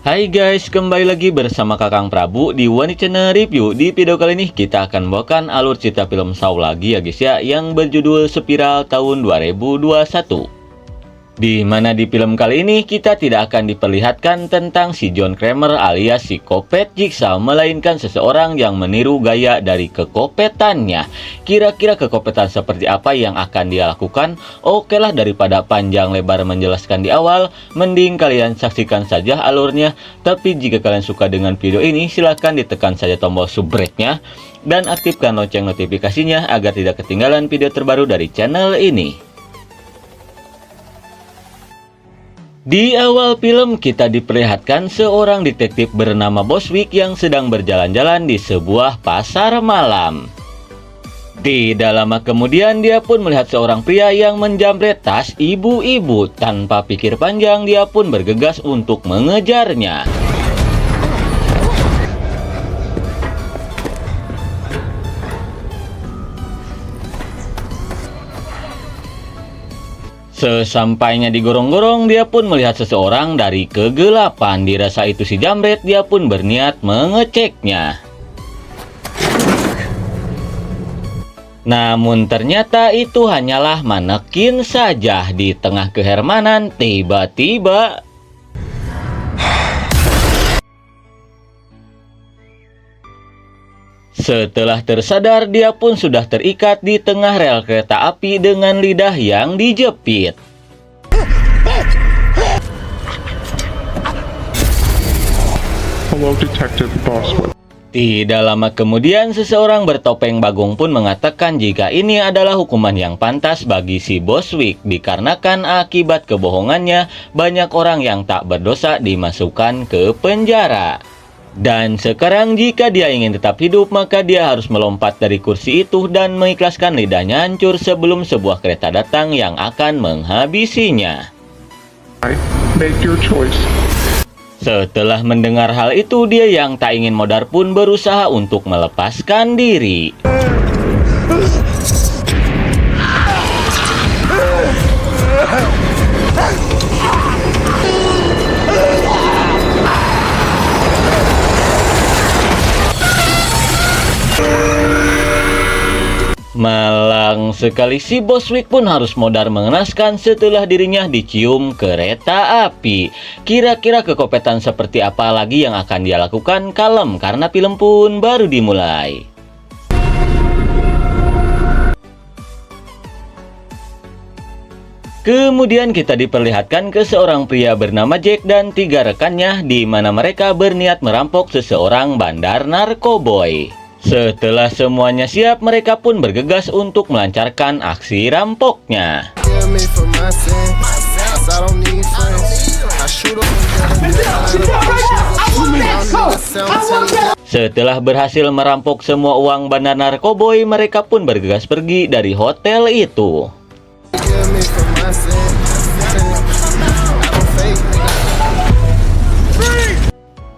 Hai guys, kembali lagi bersama Kakang Prabu di Wani Channel Review. Di video kali ini kita akan membawakan alur cerita film Saw lagi ya guys ya, yang berjudul Spiral tahun 2021. Di mana di film kali ini kita tidak akan diperlihatkan tentang si John Kramer alias si Kopet Jigsaw, melainkan seseorang yang meniru gaya dari kekopetannya. Kira-kira kekopetan seperti apa yang akan dia lakukan? Oke lah, daripada panjang lebar menjelaskan di awal, mending kalian saksikan saja alurnya. Tapi jika kalian suka dengan video ini, silahkan ditekan saja tombol subscribe-nya dan aktifkan lonceng notifikasinya agar tidak ketinggalan video terbaru dari channel ini. Di awal film kita diperlihatkan seorang detektif bernama Boswick yang sedang berjalan-jalan di sebuah pasar malam. Tidak lama kemudian dia pun melihat seorang pria yang menjamret tas ibu-ibu. Tanpa pikir panjang dia pun bergegas untuk mengejarnya. Sesampainya di gorong-gorong, dia pun melihat seseorang dari kegelapan. Dirasa itu si jambret, dia pun berniat mengeceknya. Namun ternyata itu hanyalah manekin saja. Di tengah kehermanan, tiba-tiba setelah tersadar, dia pun sudah terikat di tengah rel kereta api dengan lidah yang dijepit. Hello, Detective Boswick. Tidak lama kemudian, seseorang bertopeng bagong pun mengatakan jika ini adalah hukuman yang pantas bagi si Boswick, dikarenakan akibat kebohongannya, banyak orang yang tak berdosa dimasukkan ke penjara. Dan sekarang jika dia ingin tetap hidup, maka dia harus melompat dari kursi itu dan mengikhlaskan lidahnya hancur sebelum sebuah kereta datang yang akan menghabisinya. Make your choice. Setelah mendengar hal itu, dia yang tak ingin modar pun berusaha untuk melepaskan diri. Malang sekali, si Boswick pun harus modar mengenaskan setelah dirinya dicium kereta api. Kira-kira kekopetan seperti apa lagi yang akan dia lakukan? Kalem, karena film pun baru dimulai. Kemudian kita diperlihatkan ke seorang pria bernama Jack dan 3 rekannya, di mana mereka berniat merampok seseorang bandar narkoboy. Setelah semuanya siap, mereka pun bergegas untuk melancarkan aksi rampoknya. Setelah berhasil merampok semua uang bandar narkoboy, mereka pun bergegas pergi dari hotel itu.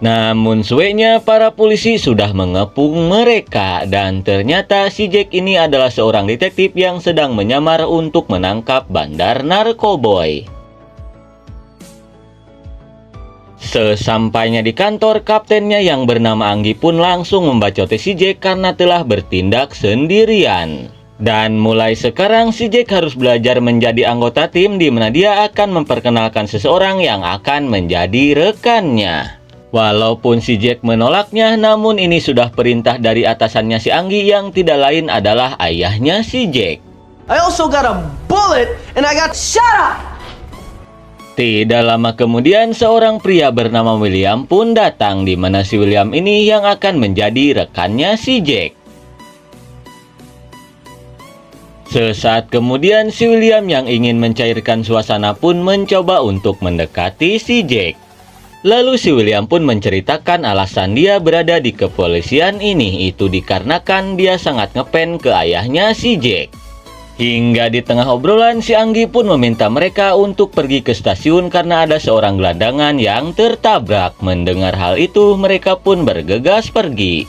Namun sueknya para polisi sudah mengepung mereka, dan ternyata si Jack ini adalah seorang detektif yang sedang menyamar untuk menangkap bandar narkoboy. Sesampainya di kantor, kaptennya yang bernama Anggi pun langsung membacoti si Jack karena telah bertindak sendirian. Dan mulai sekarang si Jack harus belajar menjadi anggota tim, di mana dia akan memperkenalkan seseorang yang akan menjadi rekannya. Walaupun si Jack menolaknya, namun ini sudah perintah dari atasannya si Anggi yang tidak lain adalah ayahnya si Jack. I also got a bullet and I got shut up. Tidak lama kemudian, seorang pria bernama William pun datang, di mana si William ini yang akan menjadi rekannya si Jack. Sesaat kemudian, si William yang ingin mencairkan suasana pun mencoba untuk mendekati si Jack. Lalu si William pun menceritakan alasan dia berada di kepolisian ini, itu dikarenakan dia sangat ngepen ke ayahnya si Jack. Hingga di tengah obrolan, si Anggi pun meminta mereka untuk pergi ke stasiun karena ada seorang gelandangan yang tertabrak. Mendengar hal itu, mereka pun bergegas pergi.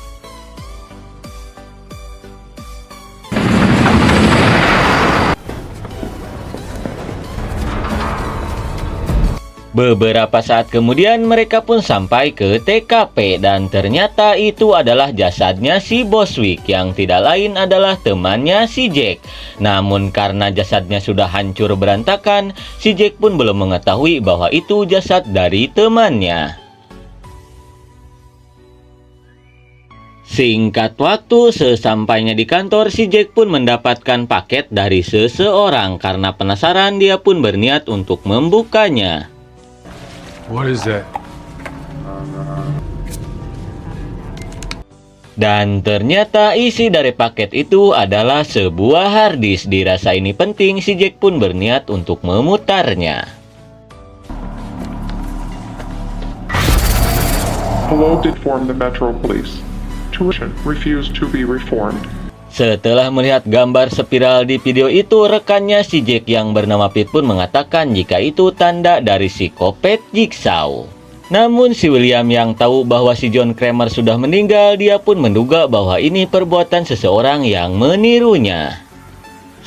Beberapa saat kemudian mereka pun sampai ke TKP dan ternyata itu adalah jasadnya si Boswick yang tidak lain adalah temannya si Jack. Namun karena jasadnya sudah hancur berantakan, si Jack pun belum mengetahui bahwa itu jasad dari temannya. Singkat waktu, sesampainya di kantor, si Jack pun mendapatkan paket dari seseorang. Karena penasaran, dia pun berniat untuk membukanya. What is that? Dan ternyata isi dari paket itu adalah sebuah harddisk. Dirasa ini penting, si Jack pun berniat untuk memutarnya. Hello did form the Metro Police. Tuition refused to be reformed. Setelah melihat gambar spiral di video itu, rekannya si Jack yang bernama Pete pun mengatakan jika itu tanda dari psikopat Jigsaw. Namun si William yang tahu bahwa si John Kramer sudah meninggal, dia pun menduga bahwa ini perbuatan seseorang yang menirunya.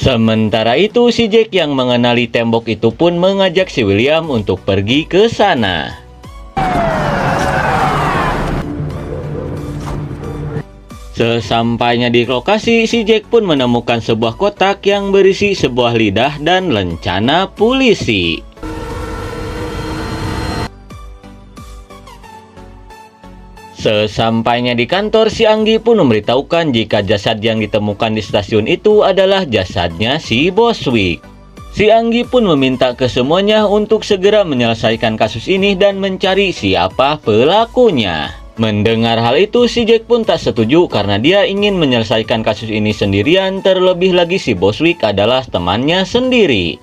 Sementara itu si Jack yang mengenali tembok itu pun mengajak si William untuk pergi ke sana. Sesampainya di lokasi, si Jack pun menemukan sebuah kotak yang berisi sebuah lidah dan lencana polisi. Sesampainya di kantor, si Anggi pun memberitahukan jika jasad yang ditemukan di stasiun itu adalah jasadnya si Boswick. Si Anggi pun meminta ke semuanya untuk segera menyelesaikan kasus ini dan mencari siapa pelakunya. Mendengar hal itu, si Jack pun tak setuju karena dia ingin menyelesaikan kasus ini sendirian, terlebih lagi si Boswick adalah temannya sendiri.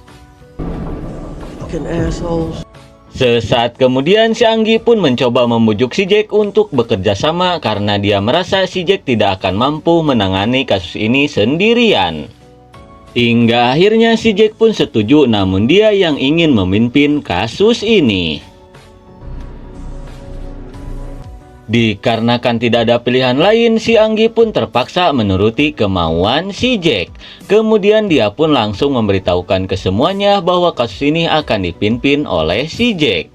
Fucking assholes. Sesaat kemudian, si Anggi pun mencoba membujuk si Jack untuk bekerja sama karena dia merasa si Jack tidak akan mampu menangani kasus ini sendirian. Hingga akhirnya si Jack pun setuju, namun dia yang ingin memimpin kasus ini. Dikarenakan tidak ada pilihan lain, si Anggi pun terpaksa menuruti kemauan si Jack. Kemudian dia pun langsung memberitahukan ke semuanya bahwa kasus ini akan dipimpin oleh si Jack.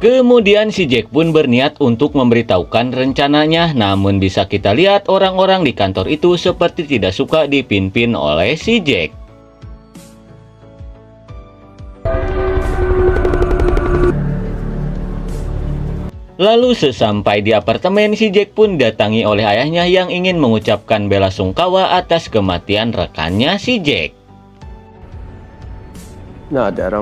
Kemudian si Jack pun berniat untuk memberitahukan rencananya, namun bisa kita lihat orang-orang di kantor itu seperti tidak suka dipimpin oleh si Jack. Lalu sesampai di apartemen, si Jack pun didatangi oleh ayahnya yang ingin mengucapkan bela sungkawa atas kematian rekannya si Jack. Nah, Dad,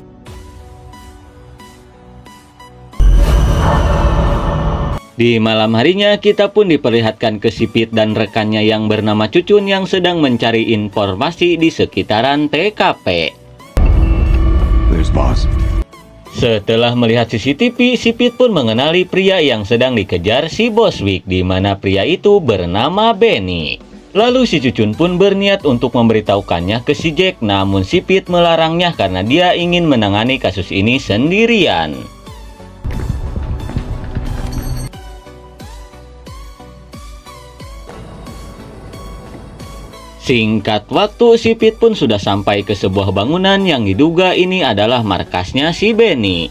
Di malam harinya, kita pun diperlihatkan ke si Pete dan rekannya yang bernama Cucun yang sedang mencari informasi di sekitaran TKP. There's boss. Setelah melihat CCTV, si Pete pun mengenali pria yang sedang dikejar si Boswick, di mana pria itu bernama Benny. Lalu si Cucun pun berniat untuk memberitahukannya ke si Jack, namun si Pete melarangnya karena dia ingin menangani kasus ini sendirian. Singkat waktu, si Pete pun sudah sampai ke sebuah bangunan yang diduga ini adalah markasnya si Benny.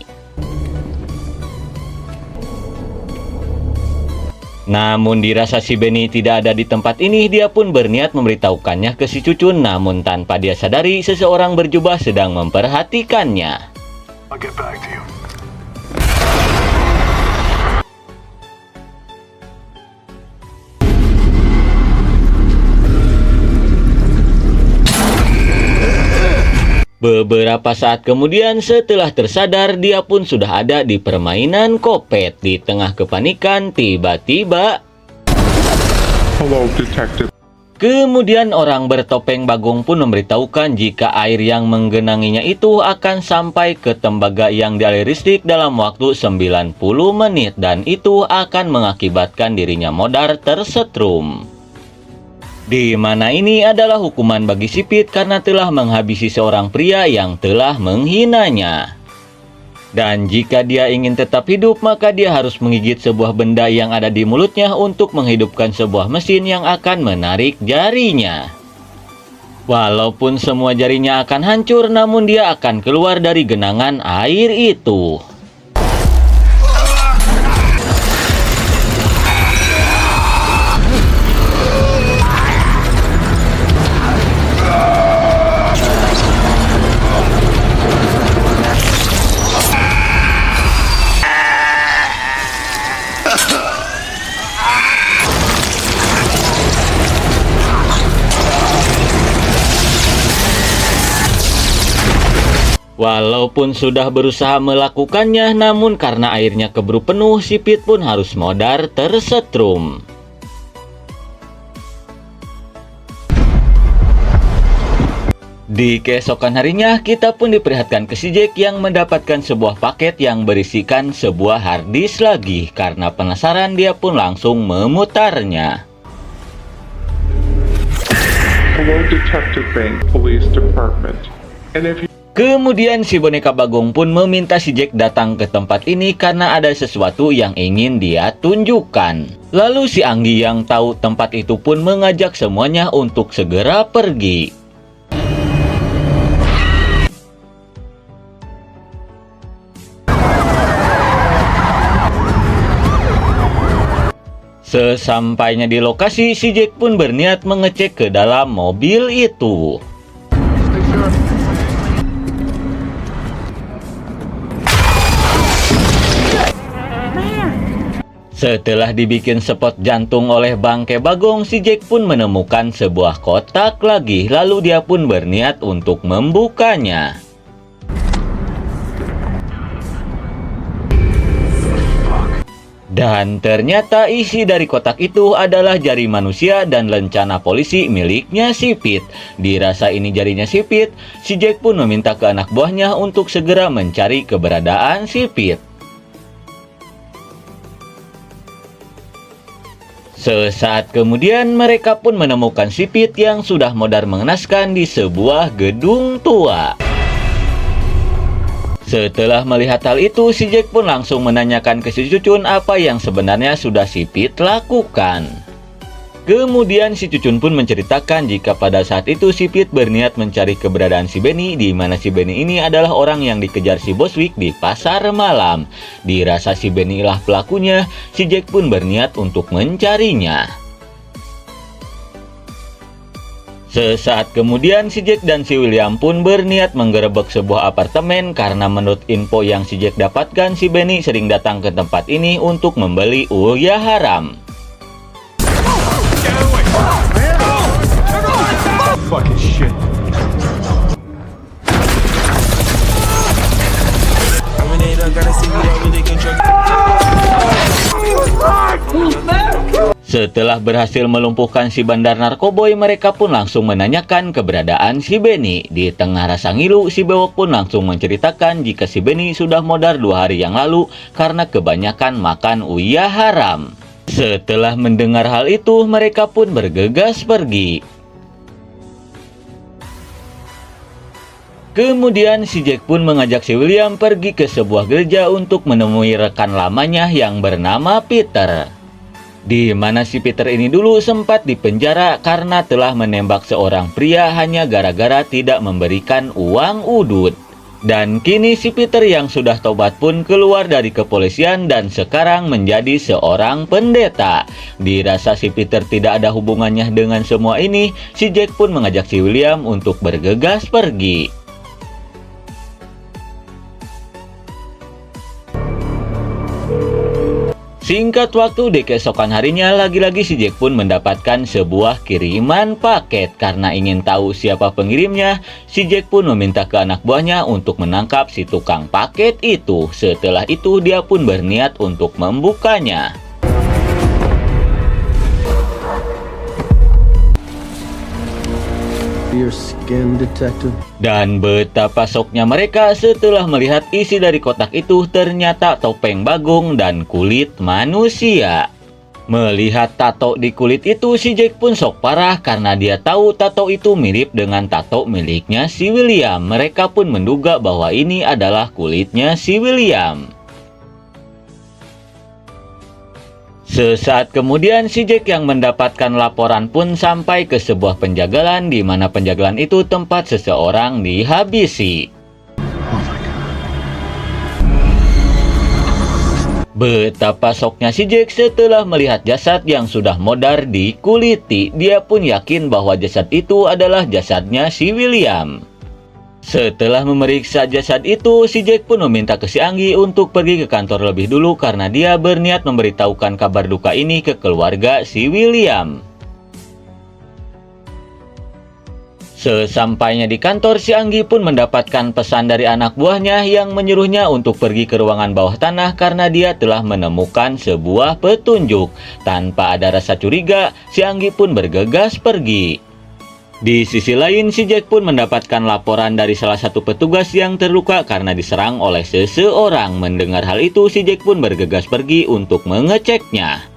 Namun dirasa si Benny tidak ada di tempat ini, dia pun berniat memberitahukannya ke si Cucun, namun tanpa dia sadari seseorang berjubah sedang memperhatikannya. I'll get back to you. Beberapa saat kemudian setelah tersadar, dia pun sudah ada di permainan kopet. Di tengah kepanikan, tiba-tiba Hello, Detective. kemudian orang bertopeng bagong pun memberitahukan jika air yang menggenanginya itu akan sampai ke tembaga yang dialiri listrik dalam waktu 90 menit dan itu akan mengakibatkan dirinya modar tersetrum. Di mana ini adalah hukuman bagi si Pete karena telah menghabisi seorang pria yang telah menghinanya. Dan jika dia ingin tetap hidup, maka dia harus menggigit sebuah benda yang ada di mulutnya untuk menghidupkan sebuah mesin yang akan menarik jarinya. Walaupun semua jarinya akan hancur, namun dia akan keluar dari genangan air itu. Walaupun sudah berusaha melakukannya, namun karena airnya keburu penuh, si Pete pun harus modar tersetrum. Di keesokan harinya, kita pun diperlihatkan ke si Jack yang mendapatkan sebuah paket yang berisikan sebuah harddisk lagi. Karena penasaran, dia pun langsung memutarnya. Hello, Detective Bank Police Department. And if you Kemudian si boneka Bagong pun meminta si Jack datang ke tempat ini karena ada sesuatu yang ingin dia tunjukkan. Lalu si Anggi yang tahu tempat itu pun mengajak semuanya untuk segera pergi. Sesampainya di lokasi, si Jack pun berniat mengecek ke dalam mobil itu. Setelah dibikin spot jantung oleh bangke Bagong, si Jack pun menemukan sebuah kotak lagi. Lalu dia pun berniat untuk membukanya. Dan ternyata isi dari kotak itu adalah jari manusia dan lencana polisi miliknya si Pete. Dirasa ini jarinya si Pete, si Jack pun meminta ke anak buahnya untuk segera mencari keberadaan si Pete. Sesaat kemudian mereka pun menemukan si Pete yang sudah modar mengenaskan di sebuah gedung tua. Setelah melihat hal itu, si Jack pun langsung menanyakan ke si Cucun apa yang sebenarnya sudah si Pete lakukan. Kemudian si Cucun pun menceritakan jika pada saat itu si Pete berniat mencari keberadaan si Benny, di mana si Benny ini adalah orang yang dikejar si Boswick di pasar malam. Dirasa si Benny lah pelakunya, si Jack pun berniat untuk mencarinya. Sesaat kemudian si Jack dan si William pun berniat menggerebek sebuah apartemen karena menurut info yang si Jack dapatkan, si Benny sering datang ke tempat ini untuk membeli uyah haram. Fucking shit. Setelah berhasil melumpuhkan si bandar narkoboy, mereka pun langsung menanyakan keberadaan si Benny. Di tengah rasa ngilu, si Bewok pun langsung menceritakan jika si Benny sudah modar 2 hari yang lalu karena kebanyakan makan uyah haram. Setelah mendengar hal itu, mereka pun bergegas pergi. Kemudian si Jack pun mengajak si William pergi ke sebuah gereja untuk menemui rekan lamanya yang bernama Peter. Di mana si Peter ini dulu sempat dipenjara karena telah menembak seorang pria hanya gara-gara tidak memberikan uang udut. Dan kini si Peter yang sudah tobat pun keluar dari kepolisian dan sekarang menjadi seorang pendeta. Dirasa si Peter tidak ada hubungannya dengan semua ini, si Jack pun mengajak si William untuk bergegas pergi. Singkat waktu, di keesokan harinya lagi-lagi si Jack pun mendapatkan sebuah kiriman paket. Karena ingin tahu siapa pengirimnya, si Jack pun meminta ke anak buahnya untuk menangkap si tukang paket itu. Setelah itu dia pun berniat untuk membukanya. Your skin detective. Dan betapa syoknya mereka setelah melihat isi dari kotak itu ternyata topeng Bagong dan kulit manusia. Melihat tato di kulit itu, si Jack pun shock parah karena dia tahu tato itu mirip dengan tato miliknya si William. Mereka pun menduga bahwa ini adalah kulitnya si William. Sesaat kemudian si Jack yang mendapatkan laporan pun sampai ke sebuah penjagalan di mana penjagalan itu tempat seseorang dihabisi. Betapa syoknya si Jack setelah melihat jasad yang sudah modar dikuliti. Dia pun yakin bahwa jasad itu adalah jasadnya si William. Setelah memeriksa jasad itu, si Jack pun meminta ke si Anggi untuk pergi ke kantor lebih dulu karena dia berniat memberitahukan kabar duka ini ke keluarga si William. Sesampainya di kantor, si Anggi pun mendapatkan pesan dari anak buahnya yang menyuruhnya untuk pergi ke ruangan bawah tanah karena dia telah menemukan sebuah petunjuk. Tanpa ada rasa curiga, si Anggi pun bergegas pergi. Di sisi lain, si Jack pun mendapatkan laporan dari salah satu petugas yang terluka karena diserang oleh seseorang. Mendengar hal itu, si Jack pun bergegas pergi untuk mengeceknya.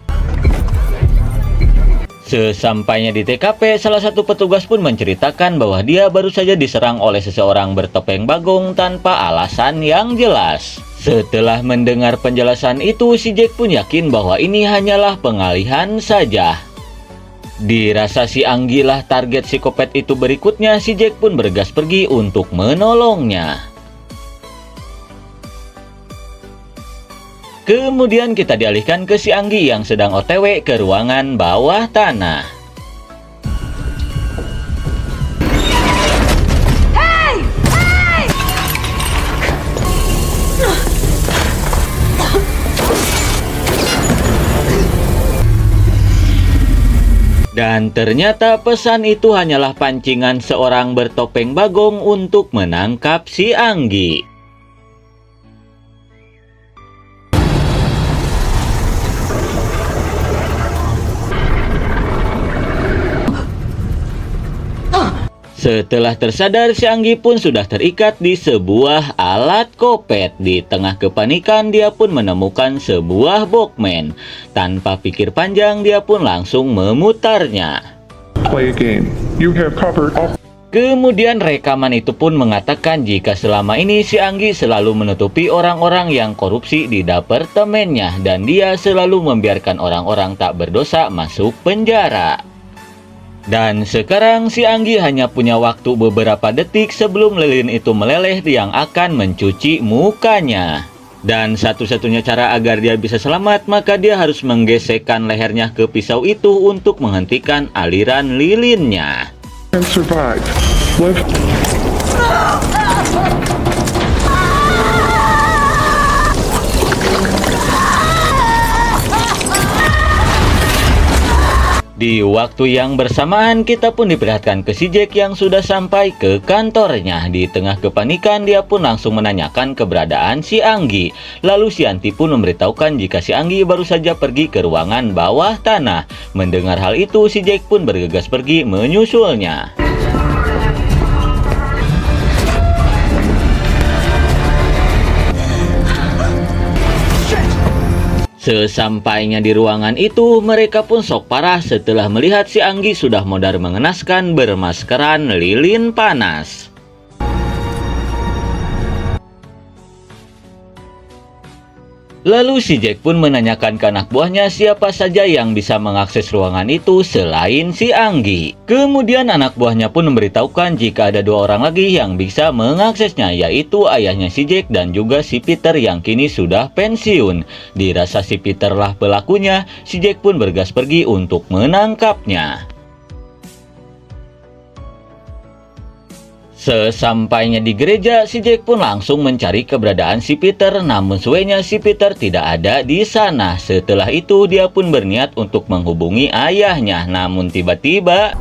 Sesampainya di TKP, salah satu petugas pun menceritakan bahwa dia baru saja diserang oleh seseorang bertopeng bagong tanpa alasan yang jelas. Setelah mendengar penjelasan itu, si Jack pun yakin bahwa ini hanyalah pengalihan saja. Dirasa si Anggi lah target psikopat itu berikutnya, si Jack pun bergegas pergi untuk menolongnya. Kemudian kita dialihkan ke si Anggi yang sedang OTW ke ruangan bawah tanah. Dan ternyata pesan itu hanyalah pancingan seorang bertopeng bagong untuk menangkap si Anggi. Setelah tersadar, si Anggi pun sudah terikat di sebuah alat kopet. Di tengah kepanikan, dia pun menemukan sebuah Walkman. Tanpa pikir panjang, dia pun langsung memutarnya. Play a game. You have covered all. Kemudian rekaman itu pun mengatakan jika selama ini si Anggi selalu menutupi orang-orang yang korupsi di departemennya dan dia selalu membiarkan orang-orang tak berdosa masuk penjara. Dan sekarang si Anggi hanya punya waktu beberapa detik sebelum lilin itu meleleh yang akan mencuci mukanya. Dan satu-satunya cara agar dia bisa selamat, maka dia harus menggesekkan lehernya ke pisau itu untuk menghentikan aliran lilinnya. And survive. Live. Di waktu yang bersamaan, kita pun diperlihatkan ke si Jack yang sudah sampai ke kantornya. Di tengah kepanikan, dia pun langsung menanyakan keberadaan si Anggi. Lalu si Yanti pun memberitahukan jika si Anggi baru saja pergi ke ruangan bawah tanah. Mendengar hal itu, si Jack pun bergegas pergi menyusulnya. Sesampainya di ruangan itu, mereka pun sok parah setelah melihat si Anggi sudah modar mengenaskan bermaskeran lilin panas. Lalu si Jack pun menanyakan ke anak buahnya siapa saja yang bisa mengakses ruangan itu selain si Anggi. Kemudian anak buahnya pun memberitahukan jika ada dua orang lagi yang bisa mengaksesnya, yaitu ayahnya si Jack dan juga si Peter yang kini sudah pensiun. Dirasa si Peter lah pelakunya, si Jack pun bergegas pergi untuk menangkapnya. Sesampainya di gereja, si Jack pun langsung mencari keberadaan si Peter, namun suenya si Peter tidak ada di sana. Setelah itu, dia pun berniat untuk menghubungi ayahnya, namun tiba-tiba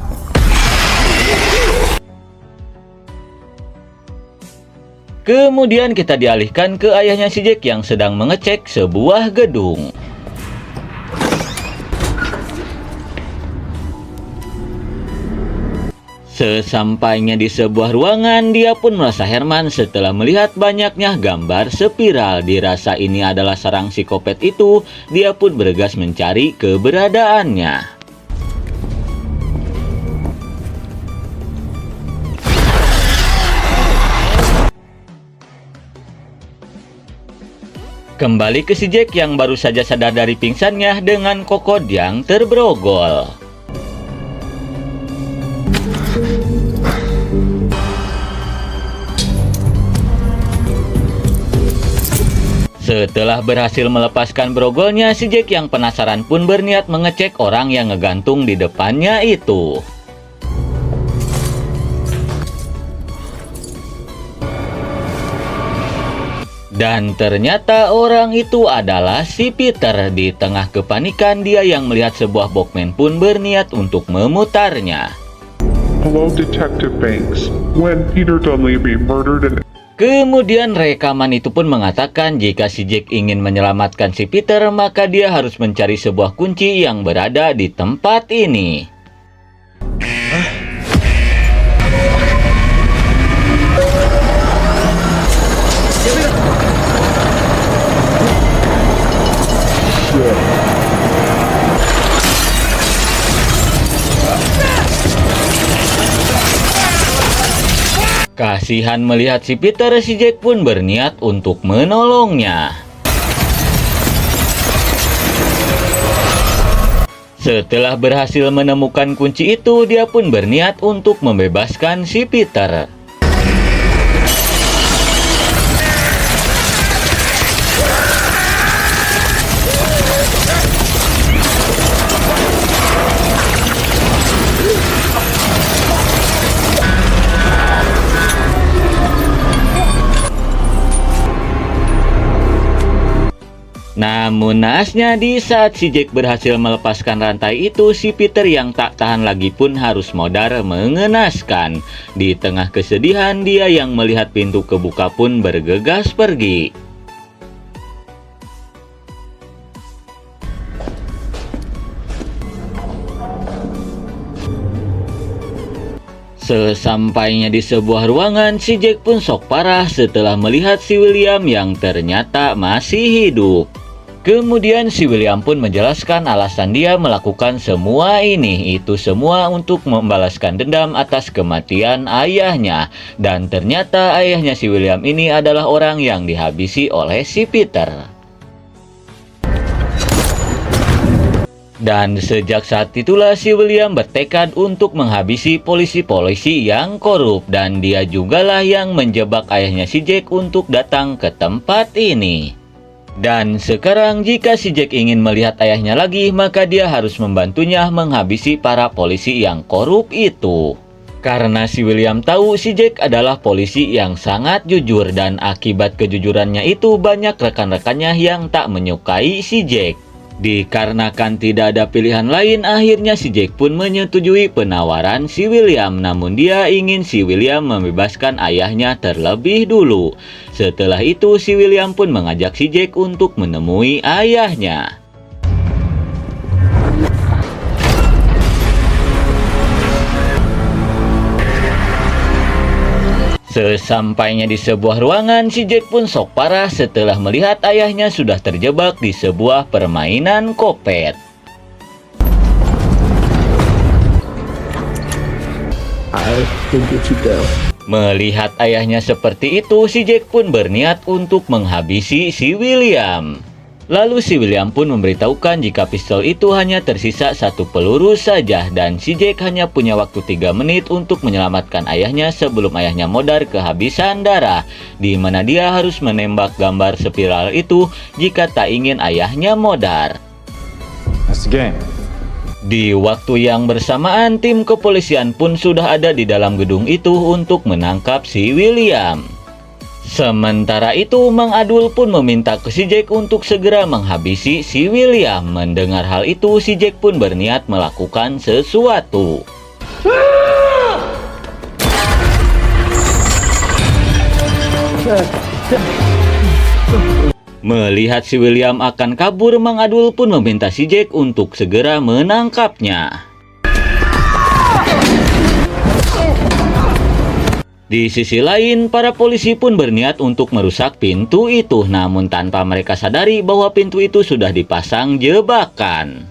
kemudian kita dialihkan ke ayahnya si Jack yang sedang mengecek sebuah gedung. Sesampainya di sebuah ruangan, dia pun merasa heran setelah melihat banyaknya gambar spiral. Dirasa ini adalah sarang psikopat itu, dia pun bergegas mencari keberadaannya. Kembali ke si Jack yang baru saja sadar dari pingsannya dengan kokod yang terbrogol. Setelah berhasil melepaskan brogolnya, si Jack yang penasaran pun berniat mengecek orang yang ngegantung di depannya itu. Dan ternyata orang itu adalah si Peter. Di tengah kepanikan, dia yang melihat sebuah Walkman pun berniat untuk memutarnya. Hello, Detective Banks. When Peter Dunleavy murdered an Kemudian rekaman itu pun mengatakan jika si Jack ingin menyelamatkan si Peter, maka dia harus mencari sebuah kunci yang berada di tempat ini. Kasihan melihat si Peter, si Jack pun berniat untuk menolongnya. Setelah berhasil menemukan kunci itu, dia pun berniat untuk membebaskan si Peter. Namun naasnya, di saat si Jack berhasil melepaskan rantai itu, si Peter yang tak tahan lagi pun harus modar mengenaskan. Di tengah kesedihan, dia yang melihat pintu kebuka pun bergegas pergi. Sesampainya di sebuah ruangan, si Jack pun shock parah setelah melihat si William yang ternyata masih hidup. Kemudian si William pun menjelaskan alasan dia melakukan semua ini. Itu semua untuk membalaskan dendam atas kematian ayahnya. Dan ternyata ayahnya si William ini adalah orang yang dihabisi oleh si Peter. Dan sejak saat itulah si William bertekad untuk menghabisi polisi-polisi yang korup. Dan dia jugalah yang menjebak ayahnya si Jack untuk datang ke tempat ini. Dan sekarang jika si Jack ingin melihat ayahnya lagi, maka dia harus membantunya menghabisi para polisi yang korup itu. Karena si William tahu si Jack adalah polisi yang sangat jujur, dan akibat kejujurannya itu banyak rekan-rekannya yang tak menyukai si Jack. Dikarenakan tidak ada pilihan lain, akhirnya si Jack pun menyetujui penawaran si William. Namun dia ingin si William membebaskan ayahnya terlebih dulu. Setelah itu si William pun mengajak si Jack untuk menemui ayahnya. Sesampainya di sebuah ruangan, si Jack pun shock parah setelah melihat ayahnya sudah terjebak di sebuah permainan kopet. Melihat ayahnya seperti itu, si Jack pun berniat untuk menghabisi si William. Lalu si William pun memberitahukan jika pistol itu hanya tersisa 1 peluru saja, dan si Jack hanya punya waktu 3 menit untuk menyelamatkan ayahnya sebelum ayahnya modar kehabisan darah, di mana dia harus menembak gambar spiral itu jika tak ingin ayahnya modar. That's the game. Di waktu yang bersamaan, tim kepolisian pun sudah ada di dalam gedung itu untuk menangkap si William. Sementara itu, Mang Adul pun meminta ke si Jack untuk segera menghabisi si William. Mendengar hal itu, si Jack pun berniat melakukan sesuatu. Melihat si William akan kabur, Mang Adul pun meminta si Jack untuk segera menangkapnya. Di sisi lain, para polisi pun berniat untuk merusak pintu itu, namun tanpa mereka sadari bahwa pintu itu sudah dipasang jebakan.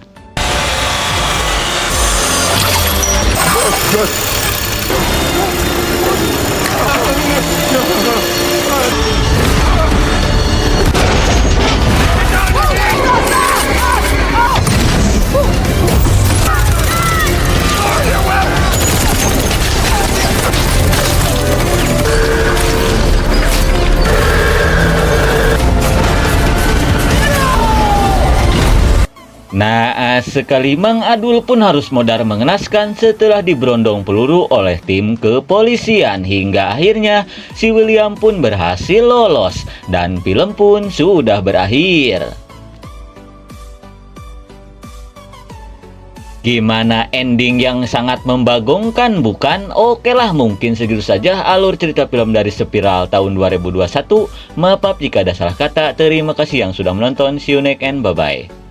Naas sekali, Mang Adul pun harus modar mengenaskan setelah diberondong peluru oleh tim kepolisian. Hingga akhirnya si William pun berhasil lolos dan film pun sudah berakhir. Gimana, ending yang sangat membagongkan bukan? Oke lah, mungkin segitu saja alur cerita film dari Spiral tahun 2021. Maaf jika ada salah kata. Terima kasih yang sudah menonton. See you next and bye-bye.